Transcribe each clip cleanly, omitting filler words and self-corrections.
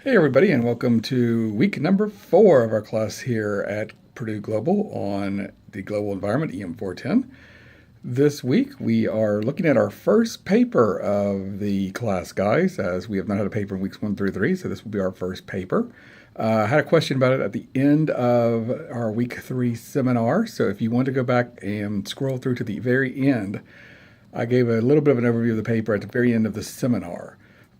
Hey everybody, and welcome to week number 4 of our class here at Purdue Global on the global environment, EM 410. This week we are looking at our first paper of the class, guys, as we have not had a paper in weeks 1 through 3, so this will be our first paper. I had a question about it at the end of our week 3 seminar, so if you want to go back and scroll through to the very end, I gave a little bit of an overview of the paper at the very end of the seminar.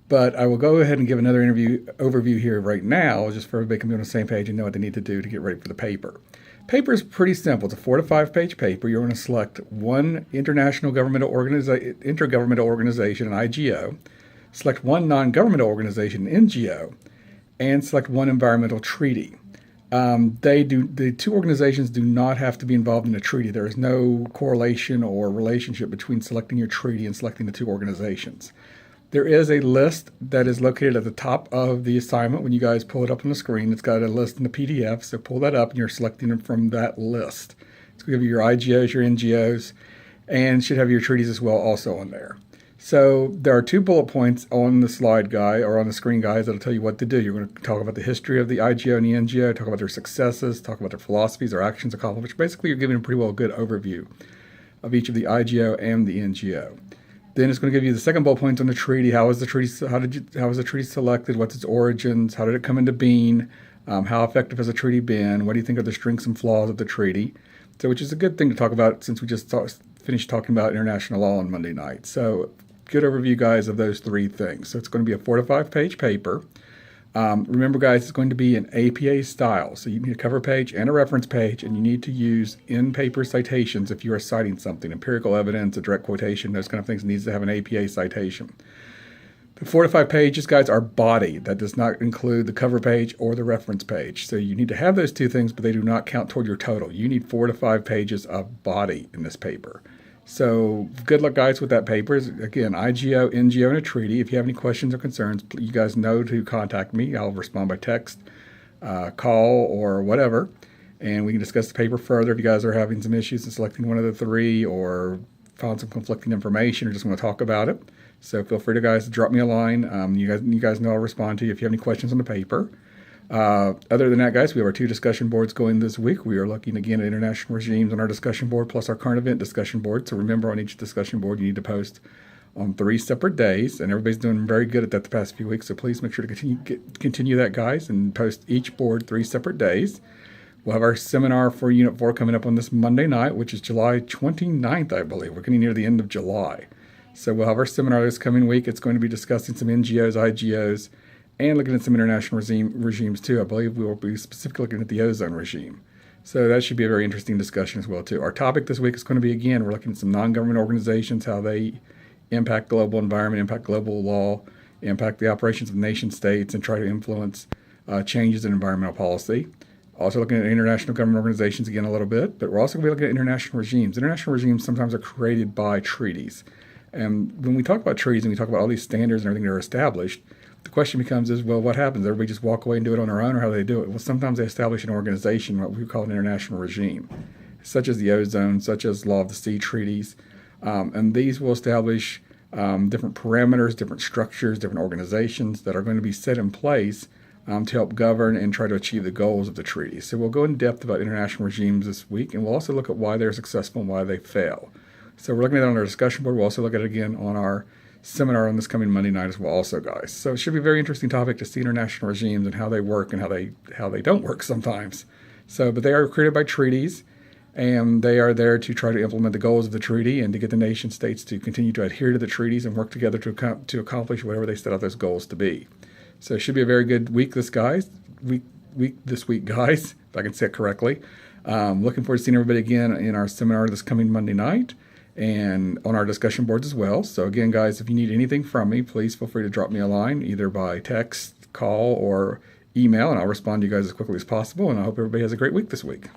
But I will go ahead and give another overview here right now, just for everybody to be on the same page and know what they need to do to get ready for the paper. Paper is pretty simple. It's a 4 to 5 page paper. You're going to select one intergovernmental organization, an IGO, select one non-governmental organization, an NGO, and select one environmental treaty. The two organizations do not have to be involved in a treaty. There is no correlation or relationship between selecting your treaty and selecting the two organizations. There is a list that is located at the top of the assignment when you guys pull it up on the screen. It's got a list in the PDF, so pull that up and you're selecting them from that list. It's going to give you your IGOs, your NGOs, and should have your treaties as well also on there. So there are 2 bullet points on the slide guy or on the screen, guys, that'll tell you what to do. You're going to talk about the history of the IGO and the NGO, talk about their successes, talk about their philosophies, their actions accomplished. Basically, you're giving a pretty well good overview of each of the IGO and the NGO. Then it's going to give you the second bullet point on the treaty. How was the treaty selected? What's its origins? How did it come into being? How effective has the treaty been? What do you think are the strengths and flaws of the treaty? So, which is a good thing to talk about since we just finished talking about international law on Monday night. So, good overview, guys, of those 3 things. So, it's going to be a 4 to 5 page paper. Remember, guys, it's going to be in APA style. So you need a cover page and a reference page, and you need to use in-paper citations if you are citing something. Empirical evidence, a direct quotation, those kind of things needs to have an APA citation. The 4 to 5 pages, guys, are body. That does not include the cover page or the reference page. So you need to have those 2 things, but they do not count toward your total. You need 4 to 5 pages of body in this paper. So good luck, guys, with that paper. Again, IGO, NGO, and a treaty. If you have any questions or concerns, you guys know to contact me. I'll respond by text, call, or whatever, and we can discuss the paper further. If you guys are having some issues in selecting one of the 3 or found some conflicting information or just want to talk about it, so feel free to, guys, drop me a line. You guys know I'll respond to you if you have any questions on the paper. Other than that, guys, we have our 2 discussion boards going this week. We are looking again at international regimes on our discussion board plus our current event discussion board. So remember, on each discussion board, you need to post on 3 separate days, and everybody's doing very good at that the past few weeks. So please make sure to continue that, guys, and post each board 3 separate days. We'll have our seminar for Unit 4 coming up on this Monday night, which is July 29th, I believe. We're getting near the end of July. So we'll have our seminar this coming week. It's going to be discussing some NGOs, IGOs, and looking at some international regimes too. I believe we will be specifically looking at the ozone regime. So that should be a very interesting discussion as well too. Our topic this week is going to be, again, we're looking at some non-government organizations, how they impact global environment, impact global law, impact the operations of nation states, and try to influence changes in environmental policy. Also looking at international government organizations again a little bit, but we're also going to be looking at international regimes. International regimes sometimes are created by treaties. And when we talk about treaties and we talk about all these standards and everything that are established, the question becomes well, what happens? Everybody just walk away and do it on their own, or how do they do it? Well, sometimes they establish an organization, what we call an international regime, such as the ozone, such as law of the sea treaties. And these will establish different parameters, different structures, different organizations that are going to be set in place to help govern and try to achieve the goals of the treaty. So we'll go in depth about international regimes this week, and we'll also look at why they're successful and why they fail. So we're looking at it on our discussion board. We'll also look at it again on our seminar on this coming Monday night as well also, guys. So it should be a very interesting topic to see international regimes and how they work and how they don't work sometimes. So, but they are created by treaties, and they are there to try to implement the goals of the treaty and to get the nation states to continue to adhere to the treaties and work together to accomplish whatever they set out those goals to be. So it should be a very good week this week, guys, if I can say it correctly. Looking forward to seeing everybody again in our seminar this coming Monday night, and on our discussion boards as well. So again, guys, if you need anything from me, please feel free to drop me a line, either by text, call, or email, and I'll respond to you guys as quickly as possible. And I hope everybody has a great week this week.